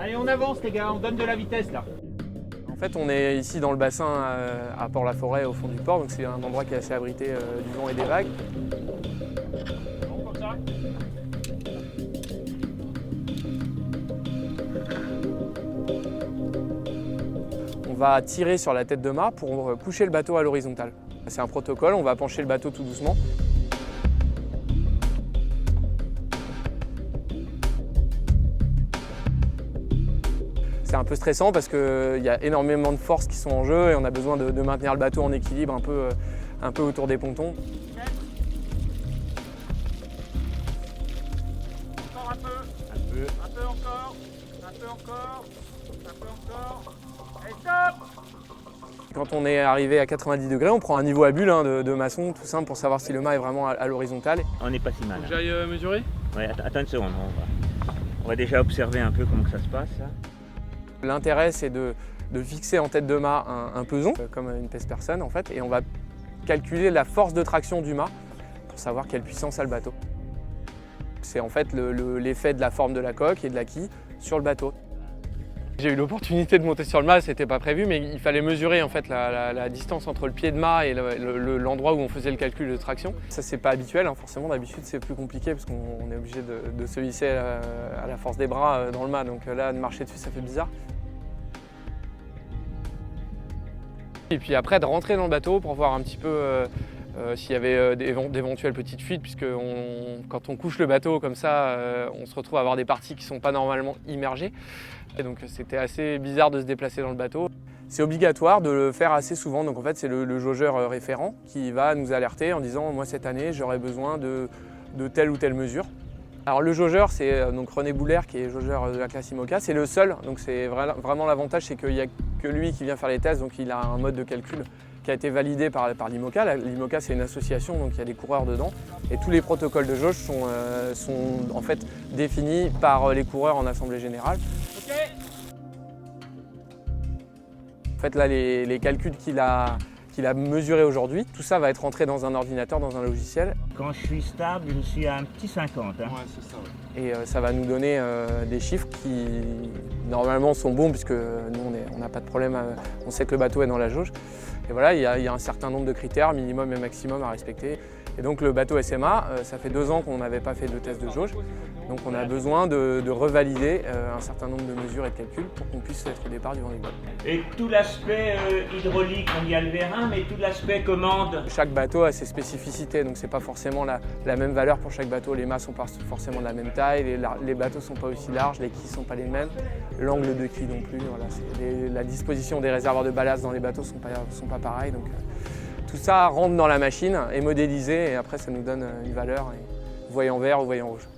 Allez, on avance les gars, on donne de la vitesse là. En fait, on est ici dans le bassin à Port-la-Forêt, au fond du port, donc c'est un endroit qui est assez abrité du vent et des vagues. Bon, comme ça. On va tirer sur la tête de mât pour coucher le bateau à l'horizontale. C'est un protocole, on va pencher le bateau tout doucement. C'est un peu stressant parce qu'il y a énormément de forces qui sont en jeu et on a besoin de maintenir le bateau en équilibre un peu autour des pontons. Encore un peu. Un peu encore. Un peu encore. Un peu encore. Allez, stop! Quand on est arrivé à 90 degrés, on prend un niveau à bulle de maçon, tout simple, pour savoir si le mât est vraiment à l'horizontale. On n'est pas si mal. Faut que j'aille mesurer? Ouais, attends une seconde, on va déjà observer un peu comment que ça se passe. Là. L'intérêt, c'est de fixer en tête de mât un peson, comme une pèse-personne en fait, et on va calculer la force de traction du mât pour savoir quelle puissance a le bateau. C'est en fait l'effet de la forme de la coque et de la quille sur le bateau. J'ai eu l'opportunité de monter sur le mât, c'était pas prévu, mais il fallait mesurer en fait la distance entre le pied de mât et l'endroit où on faisait le calcul de traction. Ça c'est pas habituel, hein. Forcément d'habitude c'est plus compliqué parce qu'on est obligé de se hisser à la force des bras dans le mât, donc là de marcher dessus ça fait bizarre. Et puis après de rentrer dans le bateau pour voir un petit peu s'il y avait d'éventuelles petites fuites, puisque quand on couche le bateau comme ça, on se retrouve à avoir des parties qui ne sont pas normalement immergées. Et donc c'était assez bizarre de se déplacer dans le bateau. C'est obligatoire de le faire assez souvent, donc en fait c'est le jaugeur référent qui va nous alerter en disant « moi cette année j'aurai besoin de telle ou telle mesure ». Alors le jaugeur c'est donc René Boulaire qui est jaugeur de la classe IMOCA, c'est le seul, donc c'est vraiment l'avantage c'est qu'il n'y a que lui qui vient faire les tests, donc il a un mode de calcul qui a été validé par l'IMOCA. L'IMOCA c'est une association, donc il y a des coureurs dedans et tous les protocoles de jauge sont en fait définis par les coureurs en assemblée générale. Ok. En fait là les calculs qu'il a mesurés aujourd'hui, tout ça va être rentré dans un ordinateur, dans un logiciel. Quand je suis stable, je suis à un petit 50. Hein. Ouais, c'est ça. Ouais. Et ça va nous donner des chiffres qui normalement sont bons puisque nous on n'a pas de problème, on sait que le bateau est dans la jauge. Et voilà, il y a un certain nombre de critères, minimum et maximum à respecter. Et donc le bateau SMA, ça fait 2 ans qu'on n'avait pas fait de test de jauge. Donc on a besoin de revalider un certain nombre de mesures et de calculs pour qu'on puisse être au départ du Vendée Globe. Et tout l'aspect hydraulique, on y a le vérin, mais tout l'aspect commande. Chaque bateau a ses spécificités, donc c'est pas forcément la même valeur pour chaque bateau. Les mâts sont pas forcément de la même taille, les bateaux sont pas aussi larges, les quilles sont pas les mêmes, l'angle de quille non plus. Voilà, la disposition des réservoirs de ballast dans les bateaux sont pas pareils. Donc tout ça rentre dans la machine, est modélisé et après ça nous donne une valeur, voyant vert ou voyant rouge.